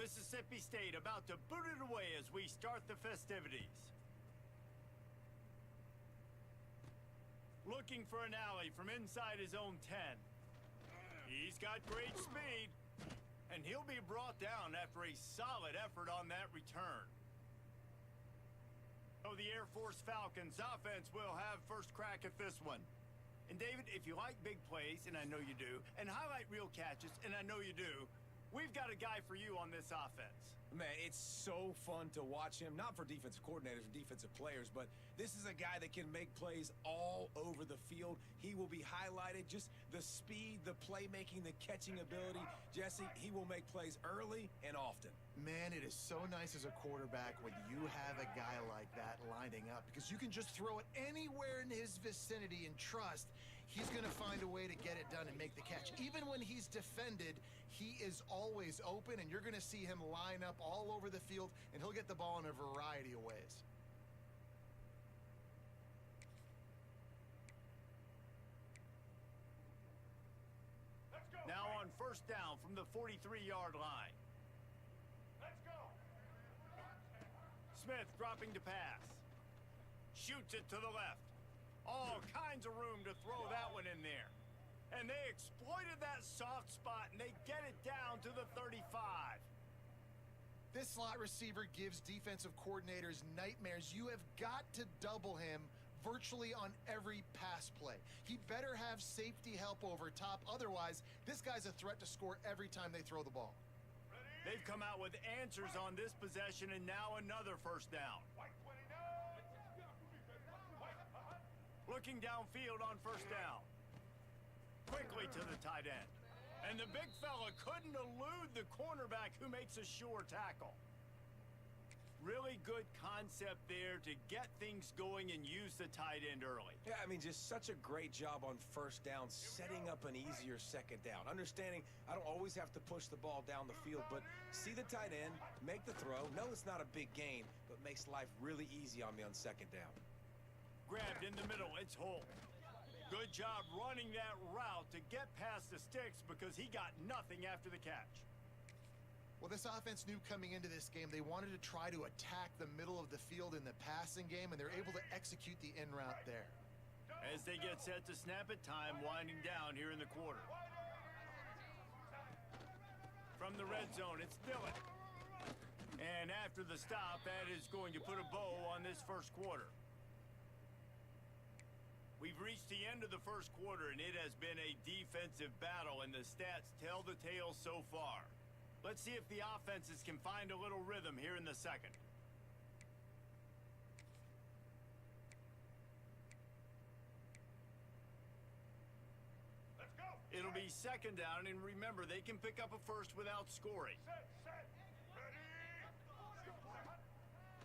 Mississippi State about to boot it away as we start the festivities. Looking for an alley from inside his own 10. He's got great speed, and he'll be brought down after a solid effort on that return. So the Air Force Falcons offense will have first crack at this one. And David, if you like big plays, and I know you do, and highlight real catches, and I know you do, we've got a guy for you on this offense. Man, it's so fun to watch him, not for defensive coordinators and defensive players, but this is a guy that can make plays all over the field. He will be highlighted, just the speed, the playmaking, the catching ability. Jesse, he will make plays early and often. Man, it is so nice as a quarterback when you have a guy like that lining up, because you can just throw it anywhere in his vicinity and trust he's going to find a way to get it done and make the catch. Even when he's defended, he is always open, and you're going to see him line up all over the field, and he'll get the ball in a variety of ways. Let's go. Now on first down from the 43-yard line. Let's go. Smith dropping to pass. Shoots it to the left. All kinds of room to throw that one in there. And they exploited that soft spot, and they get it down to the 35. This slot receiver gives defensive coordinators nightmares. You have got to double him virtually on every pass play. He better have safety help over top. Otherwise, this guy's a threat to score every time they throw the ball. They've come out with answers on this possession, and now another first down. Looking downfield on first down. Quickly to the tight end. And the big fella couldn't elude the cornerback who makes a sure tackle. Really good concept there to get things going and use the tight end early. Yeah, I mean, just such a great job on first down, setting up an easier second down. Understanding I don't always have to push the ball down the field, but see the tight end, make the throw. No, it's not a big gain, but makes life really easy on me on second down. Grabbed in the middle, it's Holt. Good job running that route to get past the sticks because he got nothing after the catch. Well, this offense knew coming into this game they wanted to try to attack the middle of the field in the passing game, and they're able to execute the in route there. As they get set to snap it, time winding down here in the quarter. From the red zone, it's Dillon. And after the stop, that is going to put a bow on this first quarter. We've reached the end of the first quarter, and it has been a defensive battle, and the stats tell the tale so far. Let's see if the offenses can find a little rhythm here in the second. Let's go. It'll be second down, and remember, they can pick up a first without scoring. Set. Ready.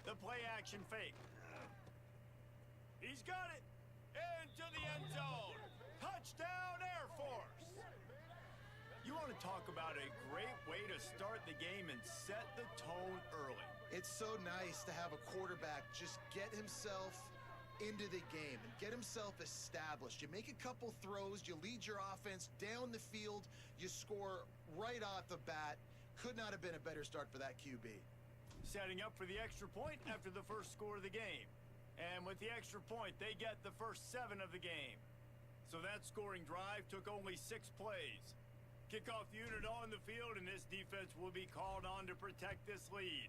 The play action fake. He's got it. Into the end zone. Touchdown, Air Force. You want to talk about a great way to start the game and set the tone early. It's so nice to have a quarterback just get himself into the game and get himself established. You make a couple throws, you lead your offense down the field, you score right off the bat. Could not have been a better start for that QB. Setting up for the extra point after the first score of the game. And with the extra point, they get the first 7 of the game. So that scoring drive took only 6 plays. Kickoff unit on the field, and this defense will be called on to protect this lead.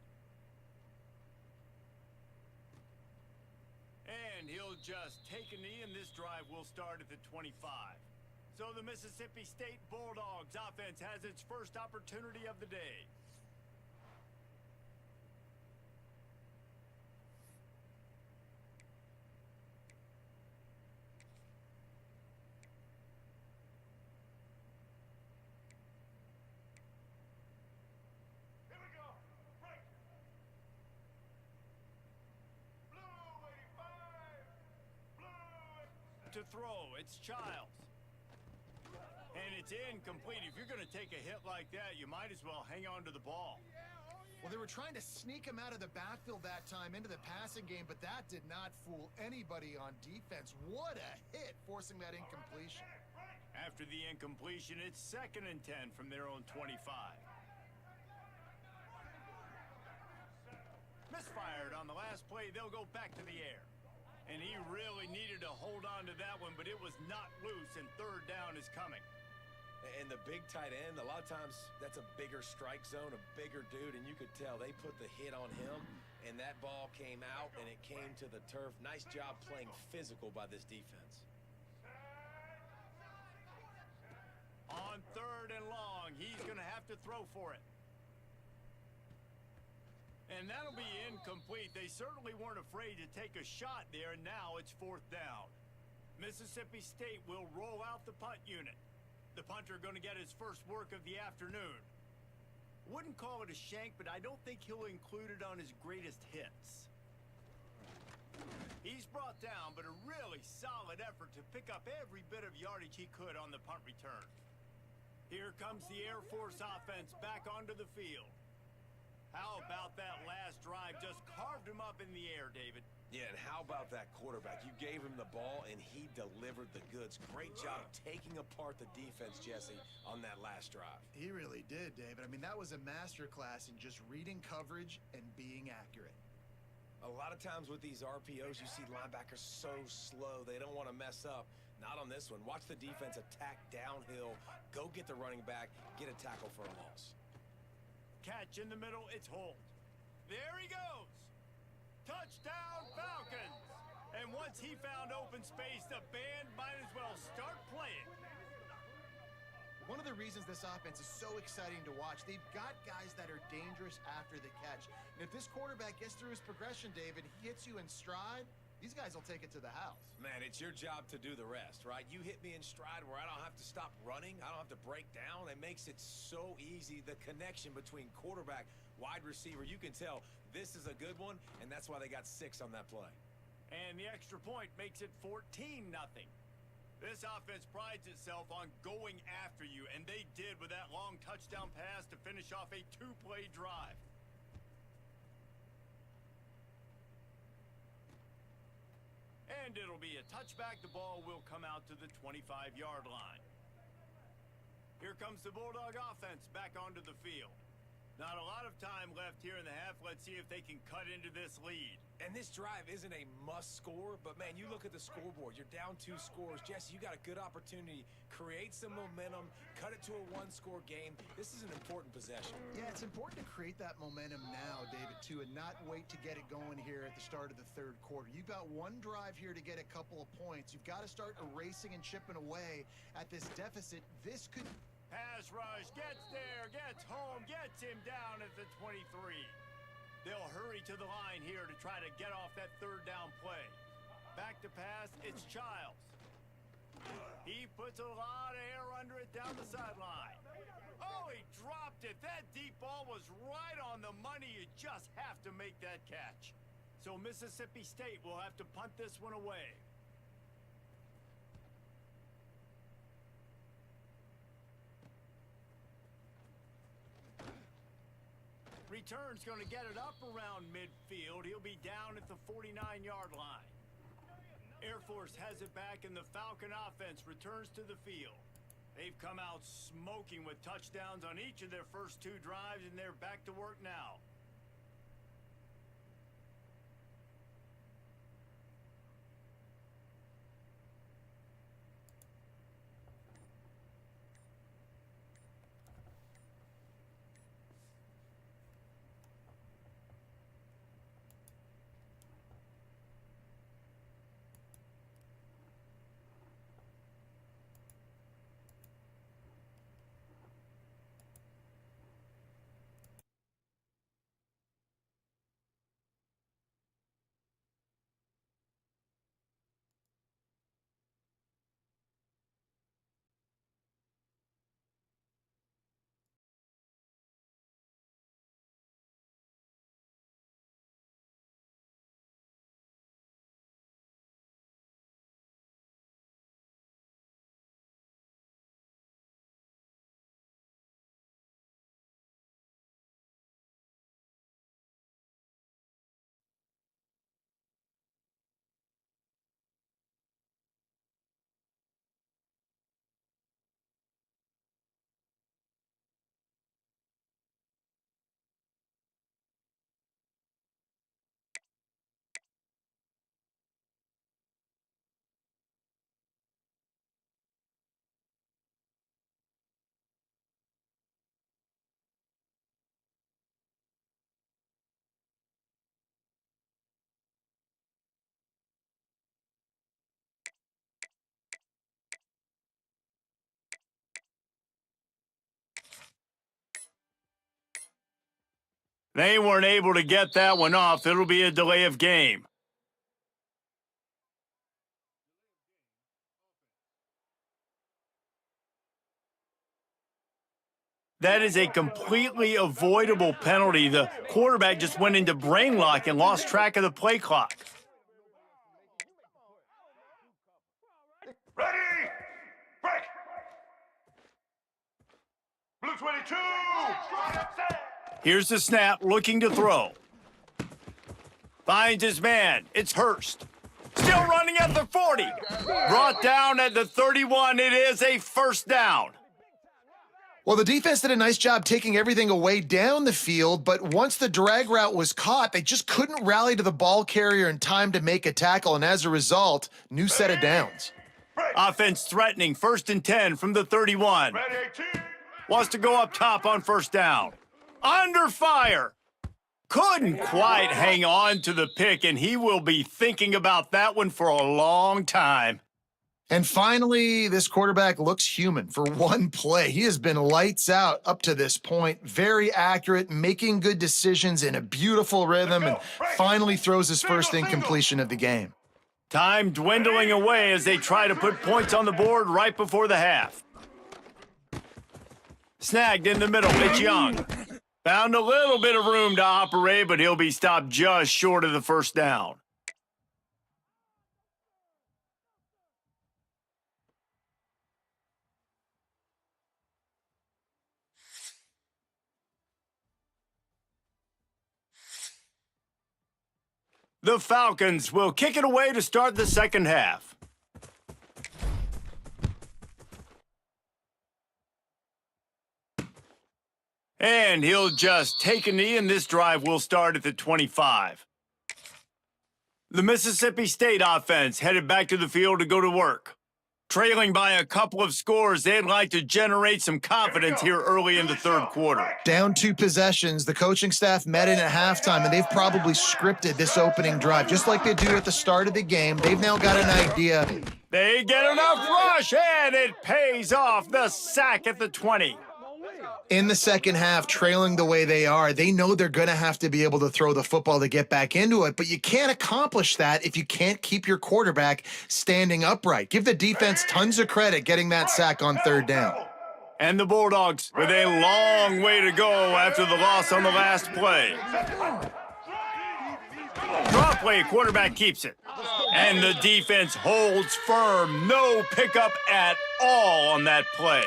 And he'll just take a knee, and this drive will start at the 25. So the Mississippi State Bulldogs offense has its first opportunity of the day. To throw, it's Childs. And it's incomplete. If you're going to take a hit like that, you might as well hang on to the ball. Well, they were trying to sneak him out of the backfield that time into the passing game, but that did not fool anybody on defense. What a hit, forcing that incompletion. After the incompletion, it's 2nd and 10 from their own 25. Misfired on the last play, they'll go back to the air. And he really needed to hold on to that one, but it was not loose, and third down is coming. And the big tight end, a lot of times that's a bigger strike zone, a bigger dude, and you could tell they put the hit on him, and that ball came out, and it came to the turf. Nice job playing physical by this defense. On third and long, he's going to have to throw for it. And that'll be incomplete. They certainly weren't afraid to take a shot there, and now it's fourth down. Mississippi State will roll out the punt unit. The punter going to get his first work of the afternoon. Wouldn't call it a shank, but I don't think he'll include it on his greatest hits. He's brought down, but a really solid effort to pick up every bit of yardage he could on the punt return. Here comes the Air Force offense back onto the field. How about that last drive? Just carved him up in the air, David. Yeah, and how about that quarterback? You gave him the ball, and he delivered the goods. Great job taking apart the defense, Jesse, on that last drive. He really did, David. I mean, that was a masterclass in just reading coverage and being accurate. A lot of times with these RPOs, you see linebackers so slow. They don't want to mess up. Not on this one. Watch the defense attack downhill, go get the running back, get a tackle for a loss. Catch in the middle, it's hold. There he goes. Touchdown, Falcons. And once he found open space, the band might as well start playing. One of the reasons this offense is so exciting to watch, they've got guys that are dangerous after the catch. And if this quarterback gets through his progression, David, he hits you in stride, these guys will take it to the house. Man, it's your job to do the rest, right? You hit me in stride where I don't have to stop running. I don't have to break down. It makes it so easy. The connection between quarterback, wide receiver, you can tell this is a good one, and that's why they got 6 on that play. And the extra point makes it 14-0. This offense prides itself on going after you, and they did with that long touchdown pass to finish off a 2-play drive. And it'll be a touchback. The ball will come out to the 25-yard line. Here comes the Bulldog offense back onto the field. Not a lot of time left here in the half. Let's see if they can cut into this lead. And this drive isn't a must score, but man, you look at the scoreboard. You're down 2 scores. Jesse, you got a good opportunity. Create some momentum. Cut it to a 1-score game. This is an important possession. Yeah, it's important to create that momentum now, David, too, and not wait to get it going here at the start of the third quarter. You've got one drive here to get a couple of points. You've got to start erasing and chipping away at this deficit. This could... Pass rush, gets there, gets home, gets him down at the 23. They'll hurry to the line here to try to get off that third down play. Back to pass, it's Childs. He puts a lot of air under it down the sideline. Oh, he dropped it. That deep ball was right on the money. You just have to make that catch. So Mississippi State will have to punt this one away. Return's going to get it up around midfield. He'll be down at the 49-yard line. Air Force has it back, and the Falcon offense returns to the field. They've come out smoking with touchdowns on each of their first 2 drives, and they're back to work now. They weren't able to get that one off. It'll be a delay of game. That is a completely avoidable penalty. The quarterback just went into brain lock and lost track of the play clock. Ready! Break! Blue 22! Here's the snap, looking to throw. Finds his man. It's Hurst. Still running at the 40. Brought down at the 31. It is a first down. Well, the defense did a nice job taking everything away down the field, but once the drag route was caught, they just couldn't rally to the ball carrier in time to make a tackle, and as a result, new set of downs. Offense threatening, 1st and 10 from the 31. Ready, 18! Wants to go up top on first down. Under fire. Couldn't quite hang on to the pick, and he will be thinking about that one for a long time. And finally, this quarterback looks human for one play. He has been lights out up to this point. Very accurate, making good decisions in a beautiful rhythm, and finally throws his first incompletion of the game. Time dwindling away as they try to put points on the board right before the half. Snagged in the middle, it's Young. Found a little bit of room to operate, but he'll be stopped just short of the first down. The Falcons will kick it away to start the second half. And he'll just take a knee, and this drive will start at the 25. The Mississippi State offense headed back to the field to go to work. Trailing by a couple of scores, they'd like to generate some confidence here early in the third quarter. Down 2 possessions, the coaching staff met in at halftime, and they've probably scripted this opening drive. Just like they do at the start of the game, they've now got an idea. They get enough rush, and it pays off. The sack at the 20. In the second half, trailing the way they are, they know they're going to have to be able to throw the football to get back into it, but you can't accomplish that if you can't keep your quarterback standing upright. Give the defense tons of credit getting that sack on third down. And the Bulldogs with a long way to go after the loss on the last play. Draw play, quarterback keeps it. And the defense holds firm. No pickup at all on that play.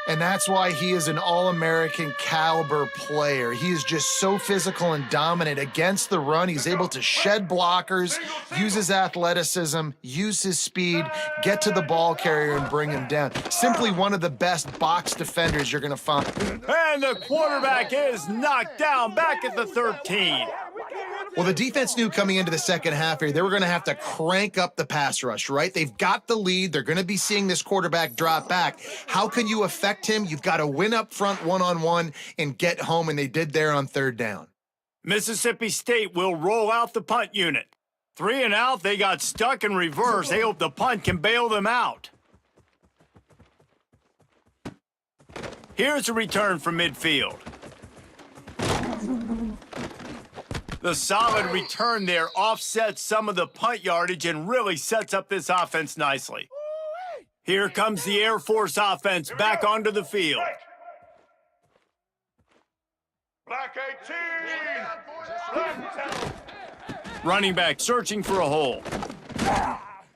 And that's why he is an All-American caliber player. He is just so physical and dominant against the run. He's able to shed blockers, use his athleticism, use his speed, get to the ball carrier and bring him down. Simply one of the best box defenders you're going to find. And the quarterback is knocked down back at the 13. Well, the defense knew coming into the second half here, they were going to have to crank up the pass rush, right? They've got the lead. They're going to be seeing this quarterback drop back. How can you affect him? You've got to win up front one-on-one and get home, and they did there on third down. Mississippi State will roll out the punt unit. 3 and out, they got stuck in reverse. They hope the punt can bail them out. Here's a return from midfield. The solid return there offsets some of the punt yardage and really sets up this offense nicely. Here comes the Air Force offense back onto the field. Black 18! Black 10! Running back searching for a hole.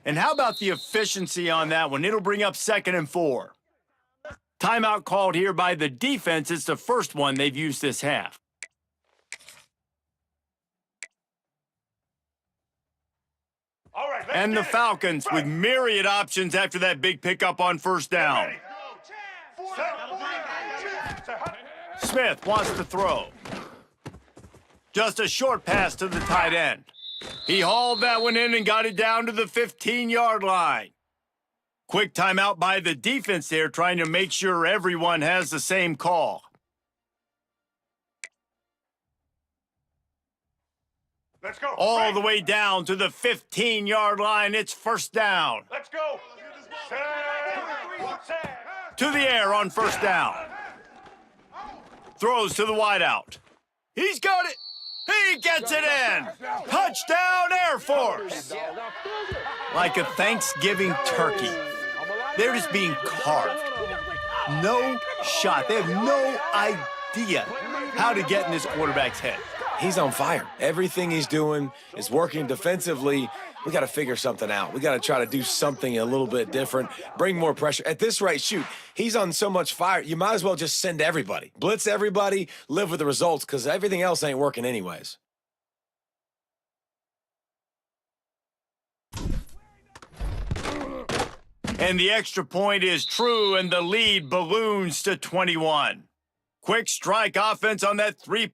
And how about the efficiency on that one? It'll bring up 2nd and 4. Timeout called here by the defense. It's the first one they've used this half. All right, And the Falcons with myriad options after that big pickup on first down. Smith wants to throw. Just a short pass to the tight end. He hauled that one in and got it down to the 15-yard line. Quick timeout by the defense there, trying to make sure everyone has the same call. Let's go. All the way down to the 15-yard line. It's first down. Let's go. To the air on first down. Throws to the wideout. He's got it. He gets it in. Touchdown, Air Force. Like a Thanksgiving turkey. They're just being carved. No shot. They have no idea how to get in this quarterback's head. He's on fire. Everything he's doing is working defensively. We got to figure something out. We got to try to do something a little bit different, bring more pressure. At this rate, shoot, he's on so much fire, you might as well just send everybody. Blitz everybody, live with the results, because everything else ain't working anyways. And the extra point is true, and the lead balloons to 21. Quick strike offense on that three.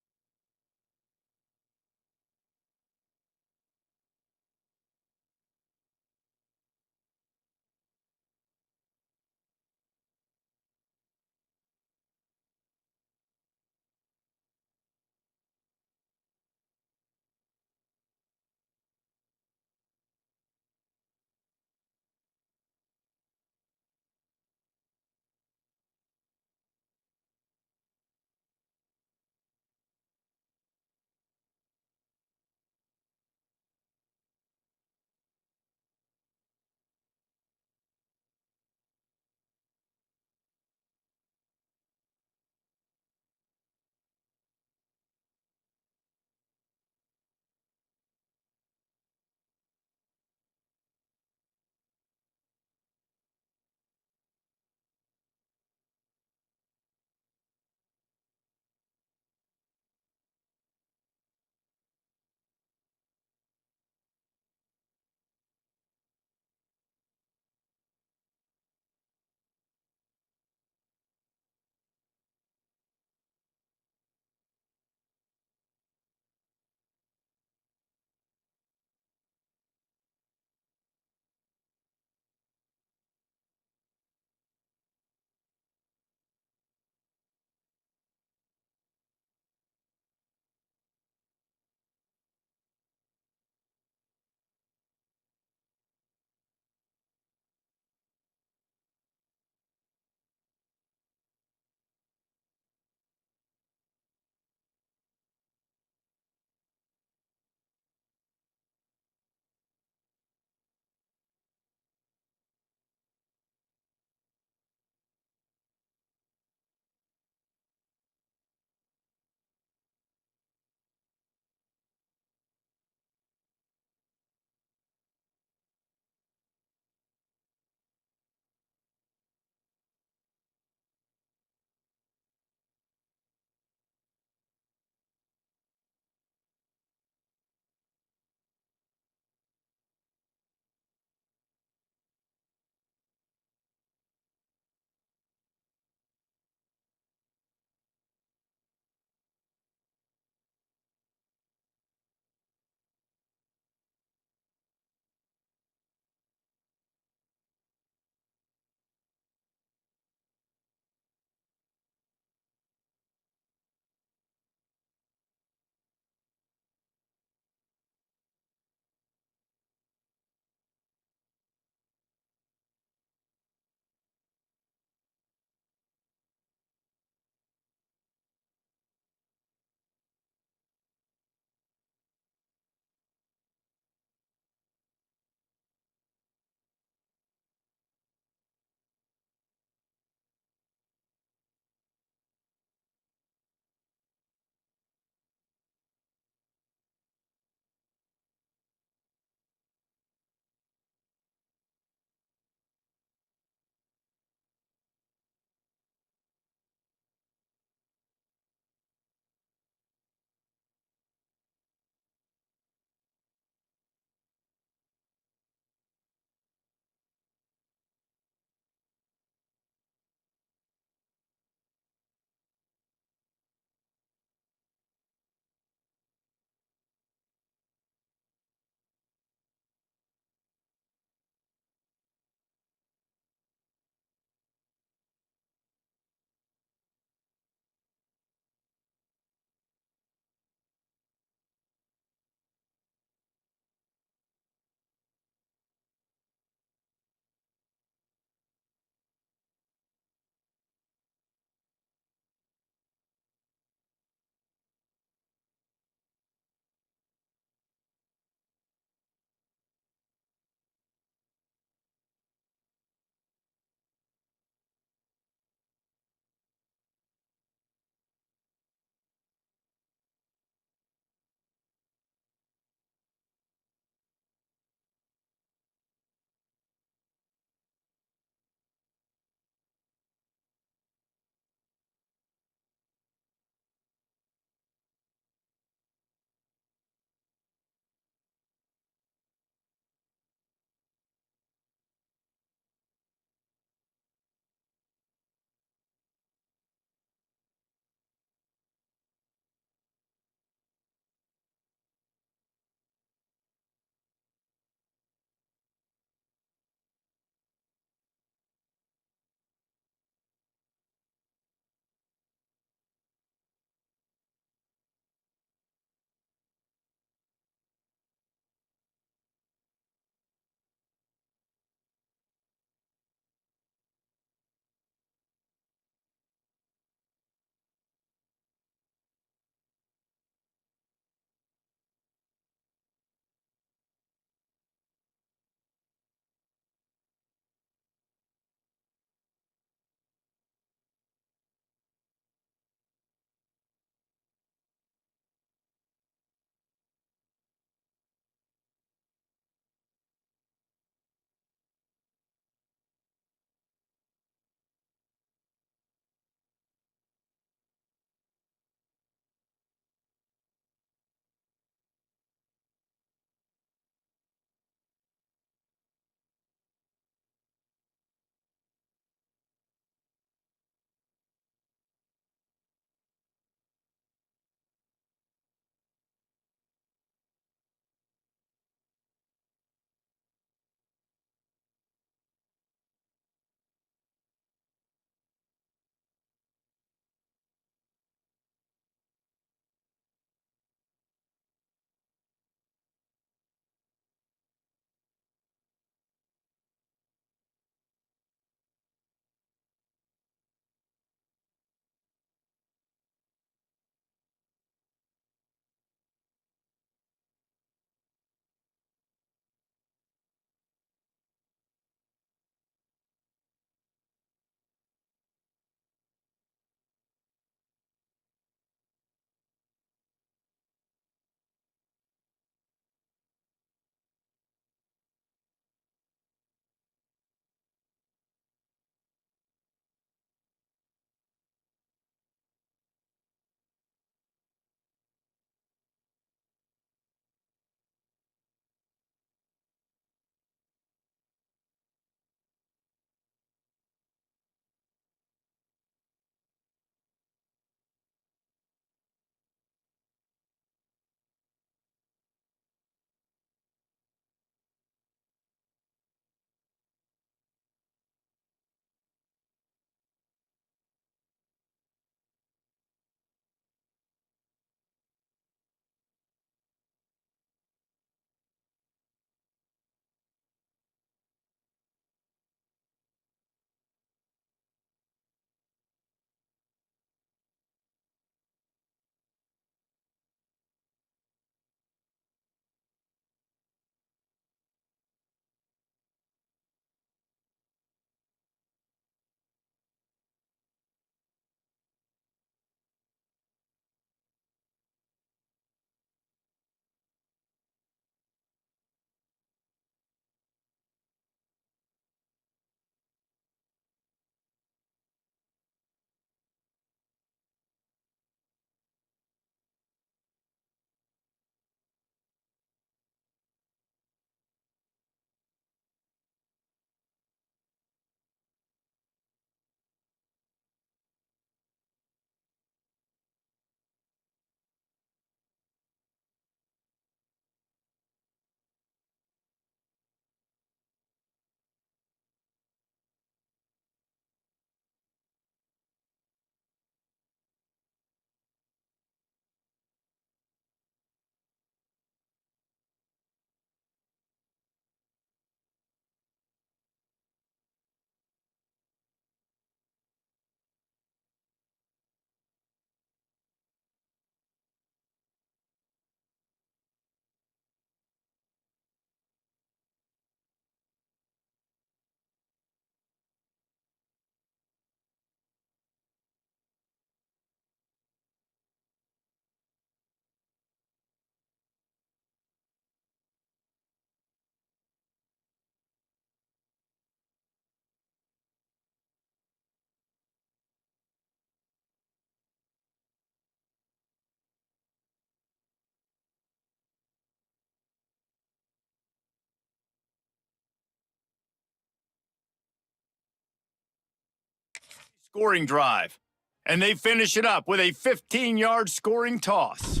scoring drive. And they finish it up with a 15-yard scoring toss.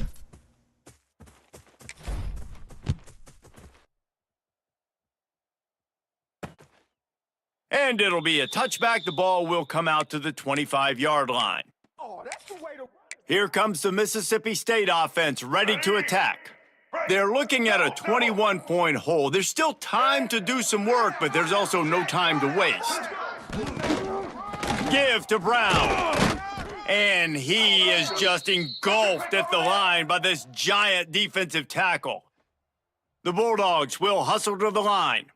And it'll be a touchback. The ball will come out to the 25-yard line. Here comes the Mississippi State offense ready to attack. They're looking at a 21-point hole. There's still time to do some work, but there's also no time to waste. Give to Brown. And he is just engulfed at the line by this giant defensive tackle. The Bulldogs will hustle to the line.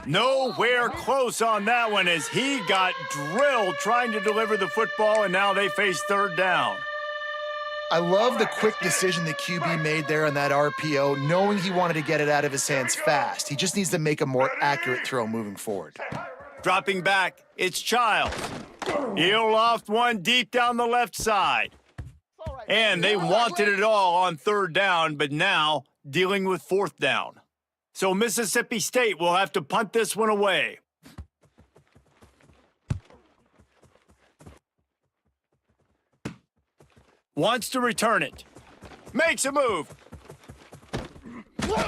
Nowhere close on that one as he got drilled trying to deliver the football, and now they face third down. I love the quick decision the QB made there on that RPO, knowing he wanted to get it out of his hands fast. He just needs to make a more accurate throw moving forward. Dropping back, it's Childs. He'll loft one deep down the left side. And they wanted it all on third down, but now dealing with fourth down. So Mississippi State will have to punt this one away. Wants to return it. Makes a move.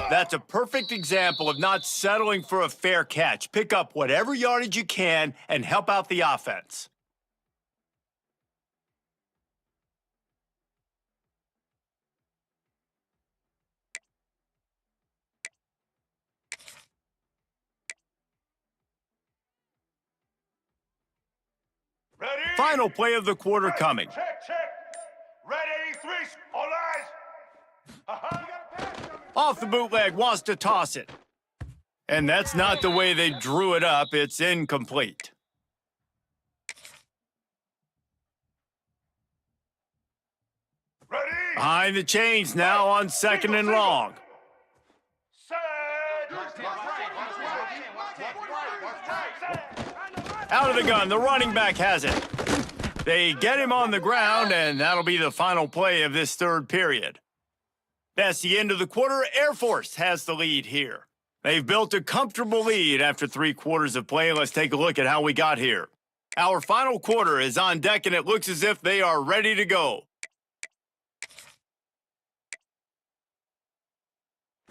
That's a perfect example of not settling for a fair catch. Pick up whatever yardage you can and help out the offense. Ready? Final play of the quarter coming. Check, check. Ready, 3, all eyes. Off the bootleg, wants to toss it. And that's not the way they drew it up. It's incomplete. Ready? Behind the chains now on second and long. Set. Out of the gun, the running back has it. They get him on the ground, and that'll be the final play of this third period. That's the end of the quarter. Air Force has the lead here. They've built a comfortable lead after 3 quarters of play. Let's take a look at how we got here. Our final quarter is on deck, and it looks as if they are ready to go.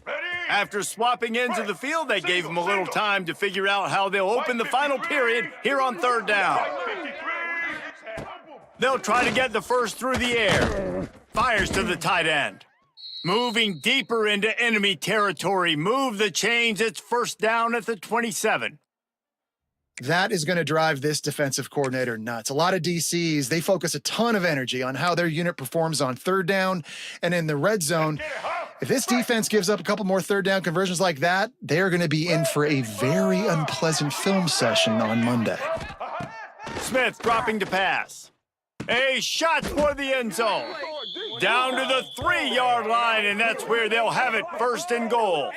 Ready? After swapping ends of the field, they gave them a little time to figure out how they'll open the final period here on third down. 53. They'll try to get the first through the air. Fires to the tight end. Moving deeper into enemy territory. Move the chains. It's first down at the 27. That is going to drive this defensive coordinator nuts. A lot of DCs, they focus a ton of energy on how their unit performs on third down and in the red zone. If this defense gives up a couple more third down conversions like that, they're going to be in for a very unpleasant film session on Monday. Smith dropping to pass. A shot for the end zone. Down to the 3-yard line, and that's where they'll have it, first and goal.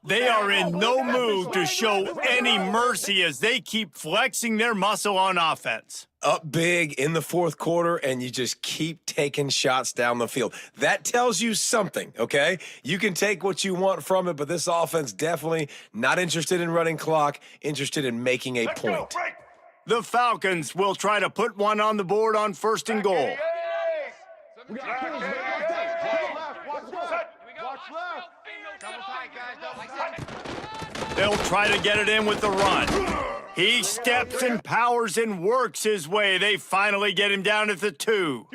They are in no mood to show any mercy as they keep flexing their muscle on offense. Up big in the fourth quarter, and you just keep taking shots down the field. That tells you something, okay? You can take what you want from it, but this offense definitely not interested in running clock, interested in making a point. The Falcons will try to put one on the board on first and goal. They'll try to get it in with the run. He steps and powers and works his way. They finally get him down at the 2.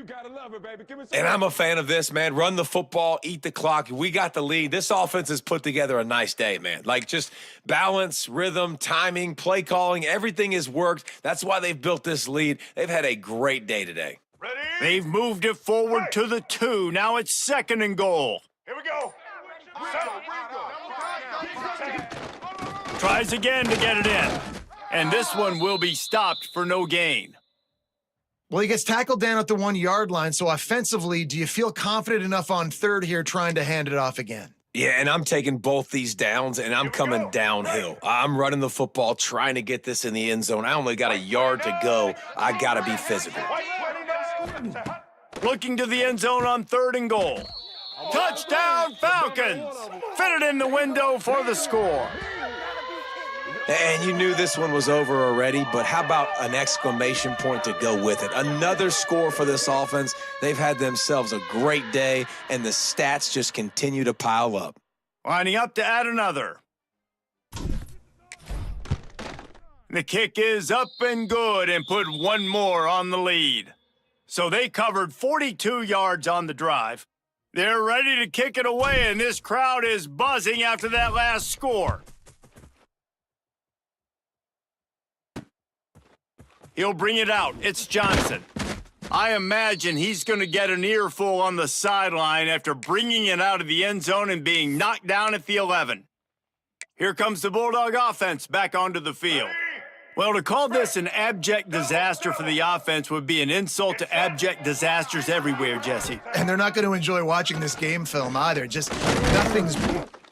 And I'm a fan of this, man. Run the football, eat the clock. We got the lead. This offense has put together a nice day, man. Like, just balance, rhythm, timing, play calling, everything has worked. That's why they've built this lead. They've had a great day today. Ready? They've moved it forward to the 2. Now it's second and goal. Here we go. Tries again to get it in. And this one will be stopped for no gain. Well, he gets tackled down at the 1-yard line, so offensively, do you feel confident enough on third here trying to hand it off again? Yeah, and I'm taking both these downs, and I'm coming downhill. I'm running the football, trying to get this in the end zone. I only got a yard to go. I got to be physical. Looking to the end zone on third and goal. Touchdown, Falcons! Fit it in the window for the score. And you knew this one was over already, but how about an exclamation point to go with it? Another score for this offense. They've had themselves a great day, and the stats just continue to pile up. Lining up to add another. The kick is up and good and put one more on the lead. So they covered 42 yards on the drive. They're ready to kick it away, and this crowd is buzzing after that last score. He'll bring it out. It's Johnson. I imagine he's going to get an earful on the sideline after bringing it out of the end zone and being knocked down at the 11. Here comes the Bulldog offense back onto the field. Well, to call this an abject disaster for the offense would be an insult to abject disasters everywhere, Jesse. And they're not going to enjoy watching this game film either. Just nothing's...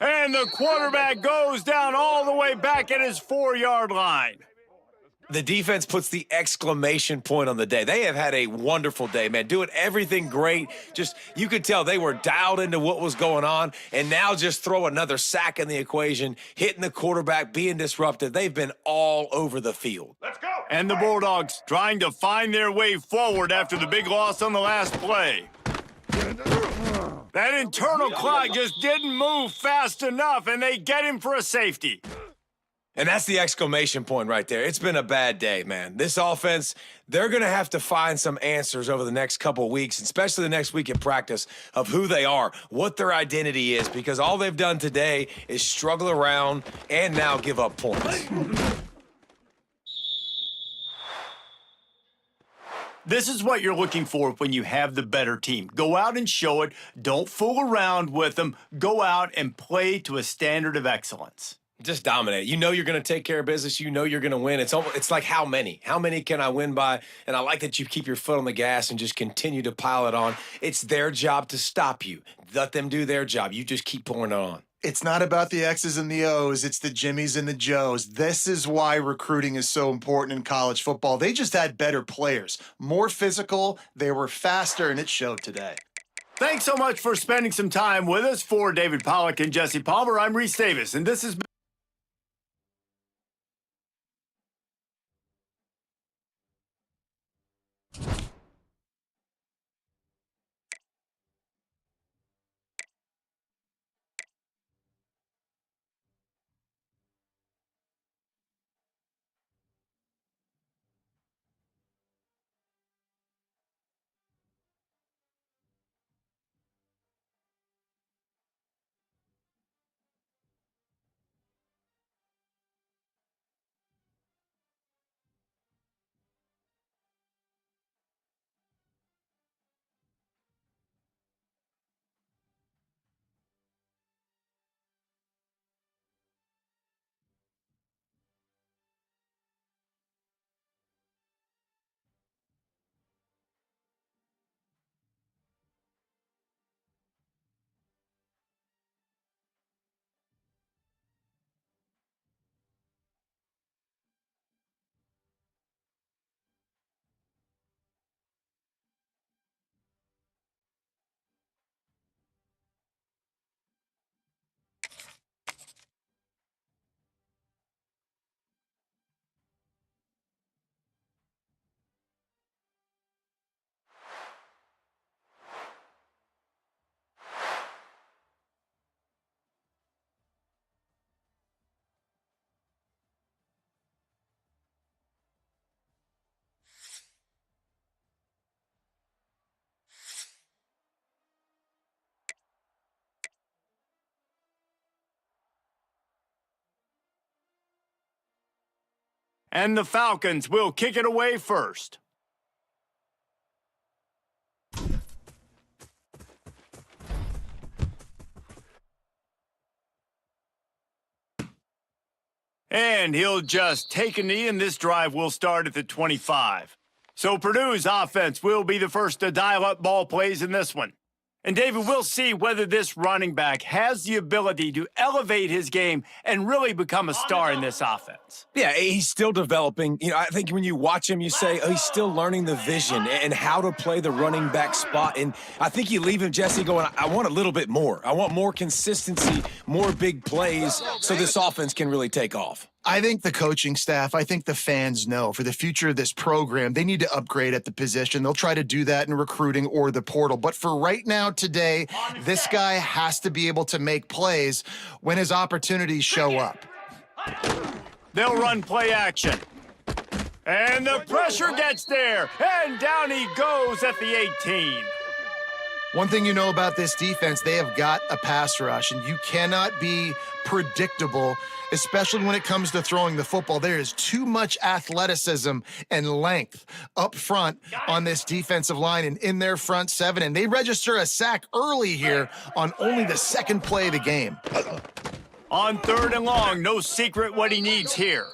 And the quarterback goes down all the way back at his 4-yard line. The defense puts the exclamation point on the day. They have had a wonderful day, man. Doing everything great. Just, you could tell they were dialed into what was going on, and now just throw another sack in the equation, hitting the quarterback, being disruptive. They've been all over the field. Let's go. And the Bulldogs trying to find their way forward after the big loss on the last play. That internal clock just didn't move fast enough, and they get him for a safety. And that's the exclamation point right there. It's been a bad day, man. This offense, they're going to have to find some answers over the next couple of weeks, especially the next week in practice, of who they are, what their identity is, because all they've done today is struggle around and now give up points. This is what you're looking for when you have the better team. Go out and show it. Don't fool around with them. Go out and play to a standard of excellence. Just dominate. You know you're going to take care of business. You know you're going to win. It's like how many? How many can I win by? And I like that you keep your foot on the gas and just continue to pile it on. It's their job to stop you. Let them do their job. You just keep pouring it on. It's not about the X's and the O's. It's the Jimmies and the Joes. This is why recruiting is so important in college football. They just had better players, more physical. They were faster, and it showed today. Thanks so much for spending some time with us. For David Pollack and Jesse Palmer, I'm Reese Davis, and this has been and the Falcons will kick it away first. And he'll just take a knee, and this drive will start at the 25. So Purdue's offense will be the first to dial up ball plays in this one. And David, we'll see whether this running back has the ability to elevate his game and really become a star in this offense. Yeah, he's still developing. You know, I think when you watch him, you say, oh, he's still learning the vision and how to play the running back spot. And I think you leave him, Jesse, going, I want a little bit more. I want more consistency, more big plays so this offense can really take off. I think the coaching staff, I think the fans know for the future of this program, they need to upgrade at the position. They'll try to do that in recruiting or the portal. But for right now, today, this guy has to be able to make plays when his opportunities show up. They'll run play action. And the pressure gets there. And down he goes at the 18. One thing you know about this defense, they have got a pass rush, and you cannot be predictable, especially when it comes to throwing the football. There is too much athleticism and length up front on this defensive line and in their front seven, and they register a sack early here on only the second play of the game. On 3rd and long, no secret what he needs here.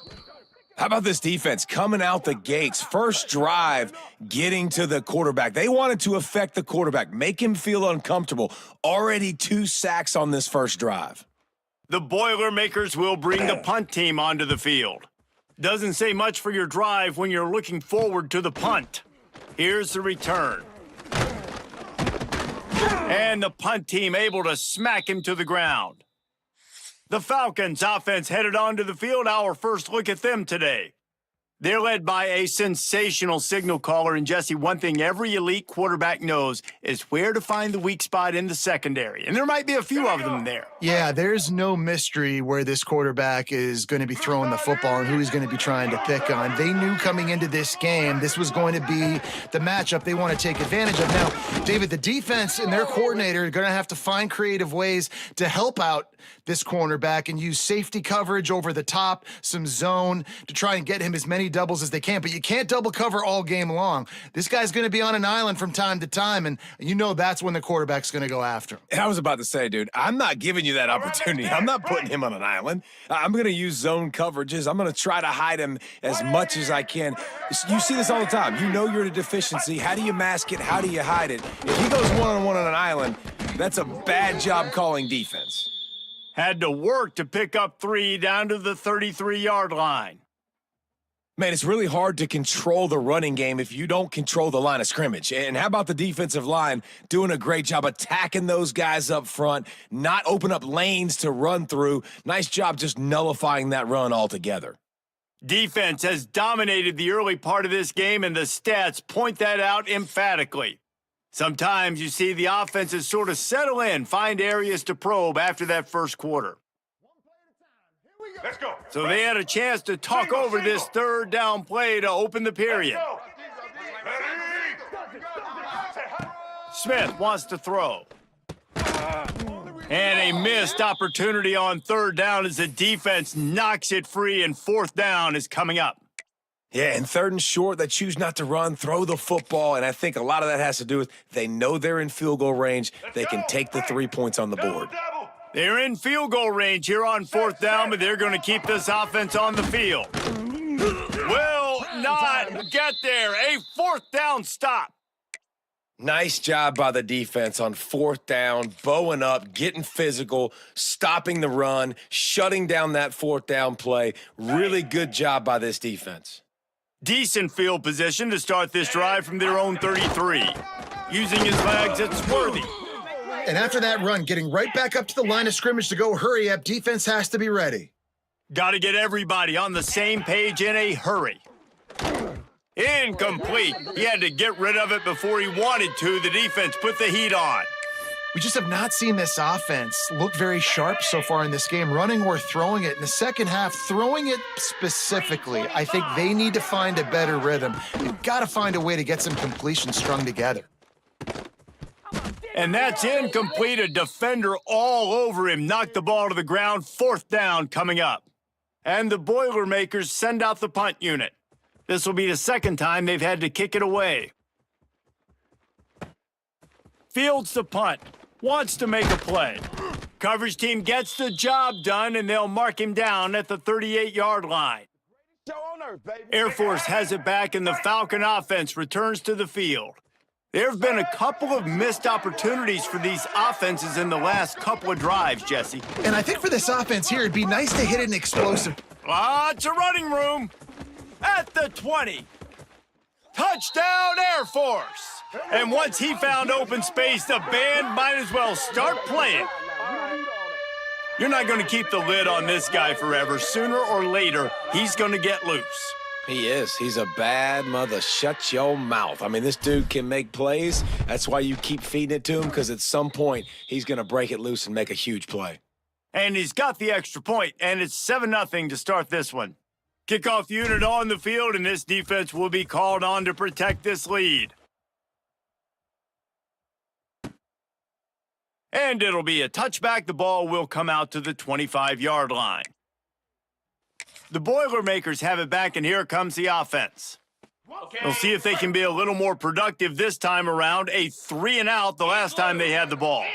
How about this defense coming out the gates? First drive, getting to the quarterback. They wanted to affect the quarterback, make him feel uncomfortable. Already 2 sacks on this first drive. The Boilermakers will bring the punt team onto the field. Doesn't say much for your drive when you're looking forward to the punt. Here's the return. And the punt team able to smack him to the ground. The Falcons offense headed onto the field. Our first look at them today. They're led by a sensational signal caller. And, Jesse, one thing every elite quarterback knows is where to find the weak spot in the secondary. And there might be a few of them there. Yeah, there's no mystery where this quarterback is going to be throwing the football and who he's going to be trying to pick on. They knew coming into this game this was going to be the matchup they want to take advantage of. Now, David, the defense and their coordinator are going to have to find creative ways to help out this cornerback and use safety coverage over the top, some zone to try and get him as many doubles as they can. But you can't double cover all game long. This guy's going to be on an island from time to time, and you know that's when the quarterback's going to go after him. And I was about to say, dude, I'm not giving you that opportunity. I'm not putting him on an island. I'm going to use zone coverages. I'm going to try to hide him as much as I can. You see this all the time. You know you're at a deficiency. How do you mask it? How do you hide it? If he goes one-on-one on an island, that's a bad job calling defense. Had to work to pick up 3 down to the 33-yard line. Man, it's really hard to control the running game if you don't control the line of scrimmage. And how about the defensive line doing a great job attacking those guys up front, not open up lanes to run through. Nice job just nullifying that run altogether. Defense has dominated the early part of this game, and the stats point that out emphatically. Sometimes you see the offenses sort of settle in, find areas to probe after that first quarter. Let's go. So they had a chance to talk over this 3rd down play to open the period. Smith wants to throw. And a missed opportunity on 3rd down as the defense knocks it free, and 4th down is coming up. Yeah, and 3rd and short, they choose not to run, throw the football, and I think a lot of that has to do with they know they're in field goal range. They can take the 3 points on the board. They're in field goal range here on 4th down, but they're going to keep this offense on the field. Will not get there. A 4th down stop. Nice job by the defense on 4th down, bowing up, getting physical, stopping the run, shutting down that 4th down play. Really good job by this defense. Decent field position to start this drive from their own 33. Using his legs, it's Worthy. And after that run, getting right back up to the line of scrimmage to go hurry up, defense has to be ready. Got to get everybody on the same page in a hurry. Incomplete. He had to get rid of it before he wanted to. The defense put the heat on. We just have not seen this offense look very sharp so far in this game, running or throwing it. In the second half, throwing it specifically, I think they need to find a better rhythm. They've got to find a way to get some completions strung together. And that's incomplete. A defender all over him. Knocked the ball to the ground. 4th down coming up. And the Boilermakers send out the punt unit. This will be the 2nd time they've had to kick it away. Fields the punt. Wants to make a play. Coverage team gets the job done, and they'll mark him down at the 38-yard line. Air Force has it back, and the Falcon offense returns to the field. There have been a couple of missed opportunities for these offenses in the last couple of drives, Jesse. And I think for this offense here, it'd be nice to hit an explosive. Lots of running room at the 20. Touchdown, Air Force! And once he found open space, the band might as well start playing. You're not going to keep the lid on this guy forever. Sooner or later, he's going to get loose. He is. He's a bad mother. Shut your mouth. I mean, this dude can make plays. That's why you keep feeding it to him, because at some point, he's going to break it loose and make a huge play. And he's got the extra point, and it's 7-0 to start this one. Kickoff unit on the field, and this defense will be called on to protect this lead. And it'll be a touchback. The ball will come out to the 25-yard line. The Boilermakers have it back, and here comes the offense. We'll see if they can be a little more productive this time around. A 3-and-out the last time they had the ball.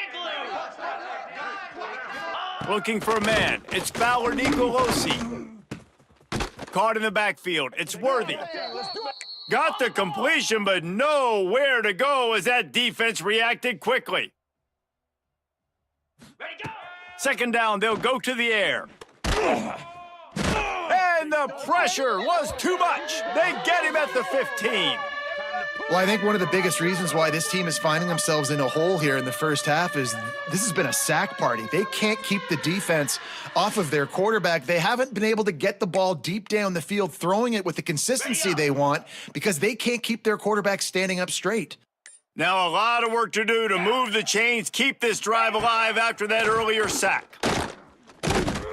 Looking for a man. It's Fowler Nicolosi. Caught in the backfield. It's Worthy. Got the completion, but nowhere to go as that defense reacted quickly. Second down, they'll go to the air. And the pressure was too much. They get him at the 15. Well, I think one of the biggest reasons why this team is finding themselves in a hole here in the first half is this has been a sack party. They can't keep the defense off of their quarterback. They haven't been able to get the ball deep down the field, throwing it with the consistency they want because they can't keep their quarterback standing up straight. Now a lot of work to do to move the chains, keep this drive alive after that earlier sack.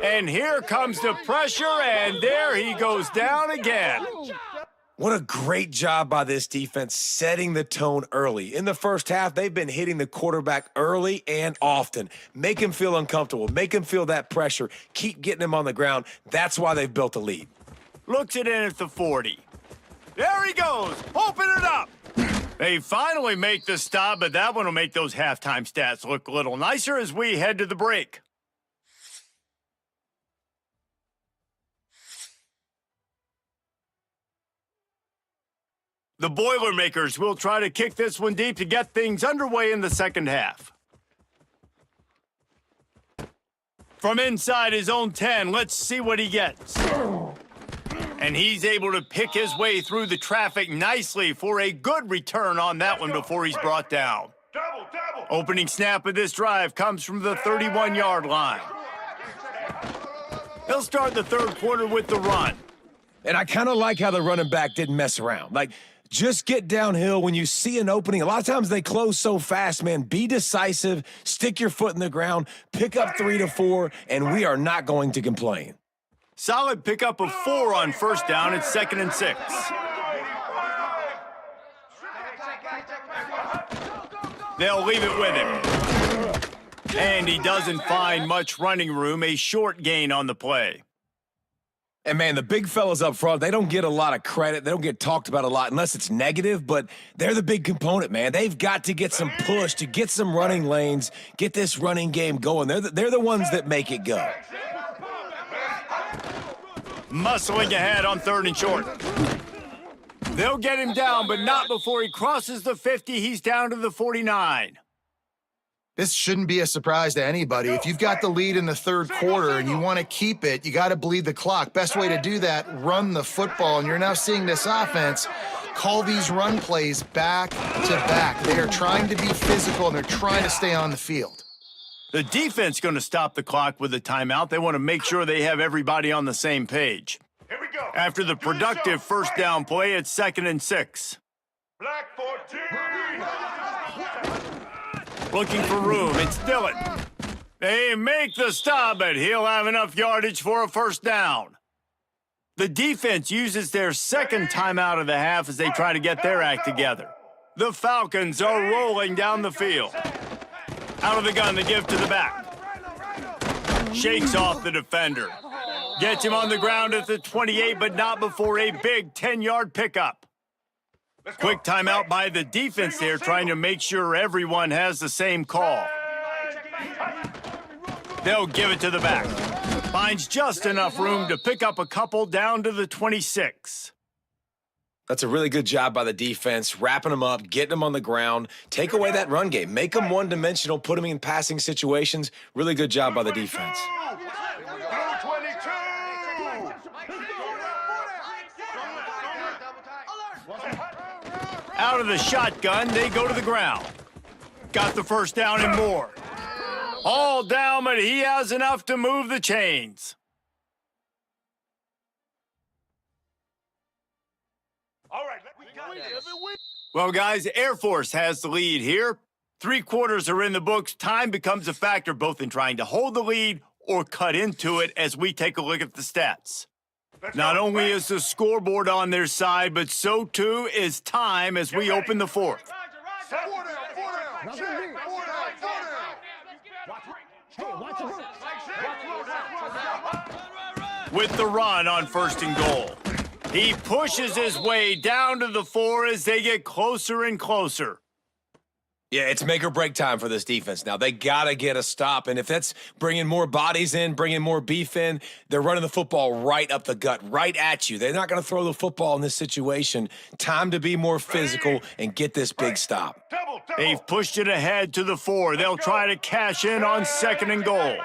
And here comes the pressure, and there he goes down again. What a great job by this defense setting the tone early. In the first half, they've been hitting the quarterback early and often. Make him feel uncomfortable. Make him feel that pressure. Keep getting him on the ground. That's why they've built a lead. Looks it in at the 40. There he goes. Open it up. They finally make the stop, but that one will make those halftime stats look a little nicer as we head to the break. The Boilermakers will try to kick this one deep to get things underway in the second half. From inside his own 10, let's see what he gets. And he's able to pick his way through the traffic nicely for a good return on that one before he's brought down. Opening snap of this drive comes from the 31-yard line. He'll start the third quarter with the run. And I kind of like how the running back didn't mess around. Like, just get downhill when you see an opening. A lot of times they close so fast, man. Be decisive, stick your foot in the ground, pick up 3 to 4, and we are not going to complain. Solid pickup of 4 on first down. It's 2nd and 6. They'll leave it with him. And he doesn't find much running room. A short gain on the play. And, man, the big fellas up front, they don't get a lot of credit. They don't get talked about a lot unless it's negative, but they're the big component, man. They've got to get some push to get some running lanes, get this running game going. They're the ones that make it go. Muscling ahead on 3rd and short. They'll get him down, but not before he crosses the 50. He's down to the 49. This shouldn't be a surprise to anybody. If you've got the lead in the third quarter and you want to keep it, you got to bleed the clock. Best way to do that, run the football. And you're now seeing this offense call these run plays back to back. They are trying to be physical, and they're trying to stay on the field. The defense going to stop the clock with a timeout. They want to make sure they have everybody on the same page. Here we go. After the productive first down play, it's 2nd and 6. Black 14. Looking for room, it's Dillon. They make the stop, but he'll have enough yardage for a first down. The defense uses their second timeout of the half as they try to get their act together. The Falcons are rolling down the field. Out of the gun, they give to the back. Shakes off the defender. Gets him on the ground at the 28, but not before a big 10-yard pickup. Quick timeout by the defense there, trying to make sure everyone has the same call. They'll give it to the back. Finds just enough room to pick up a couple down to the 26. That's a really good job by the defense, wrapping them up, getting them on the ground, take away that run game, make them one-dimensional, put them in passing situations. Really good job by the defense. Out of the shotgun, they go to the ground. Got the first down and more. All down, but he has enough to move the chains. All right, we got this. Well, guys, Air Force has the lead here. 3 quarters are in the books. Time becomes a factor both in trying to hold the lead or cut into it as we take a look at the stats. Not only is the scoreboard on their side, but so too is time as we open the 4th. With the run on 1st and goal. He pushes his way down to the 4 as they get closer and closer. Yeah, it's make or break time for this defense now. They got to get a stop, and if that's bringing more bodies in, bringing more beef in, they're running the football right up the gut, right at you. They're not going to throw the football in this situation. Time to be more physical and get this big stop. They've pushed it ahead to the 4. They'll try to cash in on 2nd and goal.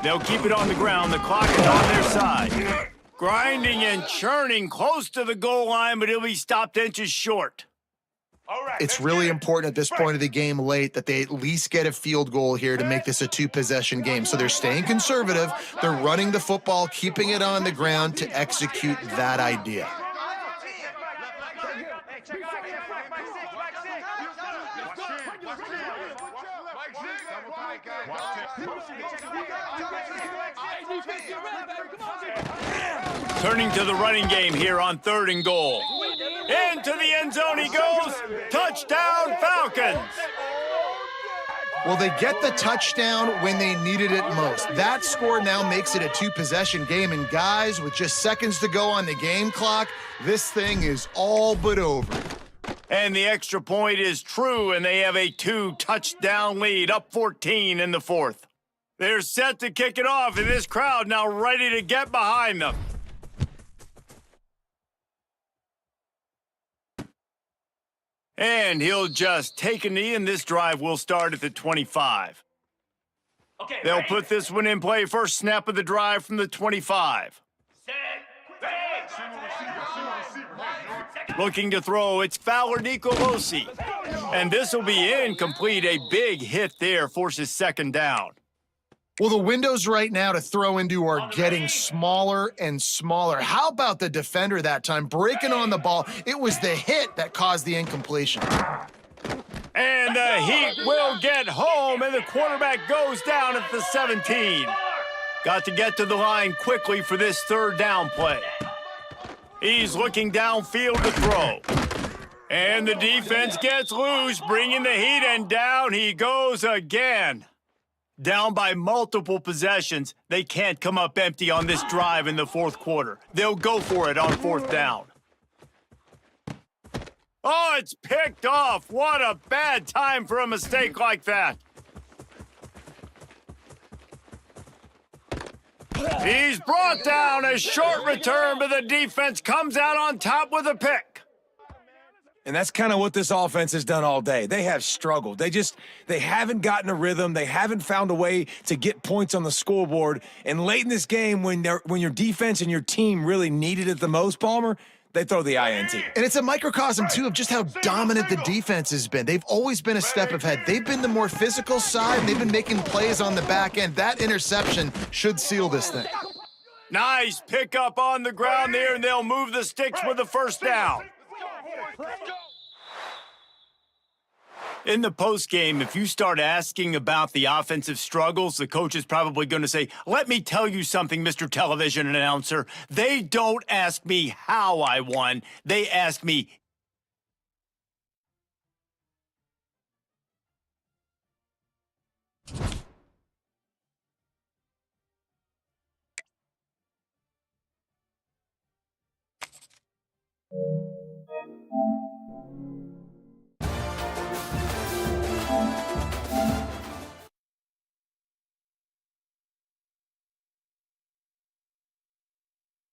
They'll keep it on the ground. The clock is on their side. Grinding and churning close to the goal line, but he'll be stopped inches short. It's really important at this point of the game late that they at least get a field goal here to make this a 2-possession game. So they're staying conservative. They're running the football, keeping it on the ground to execute that idea. Turning to the running game here on 3rd and goal. Into the end zone he goes. Touchdown, Falcons. Well, they get the touchdown when they needed it most. That score now makes it a 2-possession game. And guys, with just seconds to go on the game clock, this thing is all but over. And the extra point is true, and they have a 2-touchdown lead, up 14 in the 4th. They're set to kick it off, and this crowd now ready to get behind them. And he'll just take a knee, and this drive will start at the 25. Okay, they'll put this one in play. First snap of the drive from the 25. Looking to throw, it's Fowler Nicolosi. And this will be incomplete. A big hit there forces 2nd down. Well, the windows right now to throw into are getting smaller and smaller. How about the defender that time breaking on the ball? It was the hit that caused the incompletion. And the Heat will get home, and the quarterback goes down at the 17. Got to get to the line quickly for this 3rd down play. He's looking downfield to throw. And the defense gets loose, bringing the Heat, and down he goes again. Down by multiple possessions, they can't come up empty on this drive in the 4th quarter. They'll go for it on 4th down. Oh, it's picked off. What a bad time for a mistake like that. He's brought down. A short return, but the defense comes out on top with a pick. And that's kind of what this offense has done all day. They have struggled. They haven't gotten a rhythm. They haven't found a way to get points on the scoreboard. And late in this game, when your defense and your team really needed it the most, Palmer, they throw the INT. And it's a microcosm, too, of just how dominant the defense has been. They've always been a step ahead. They've been the more physical side, and they've been making plays on the back end. That interception should seal this thing. Nice pickup on the ground there, and they'll move the sticks with the 1st down. In the postgame, if you start asking about the offensive struggles, the coach is probably going to say, let me tell you something, Mr. Television Announcer. They don't ask me how I won. They ask me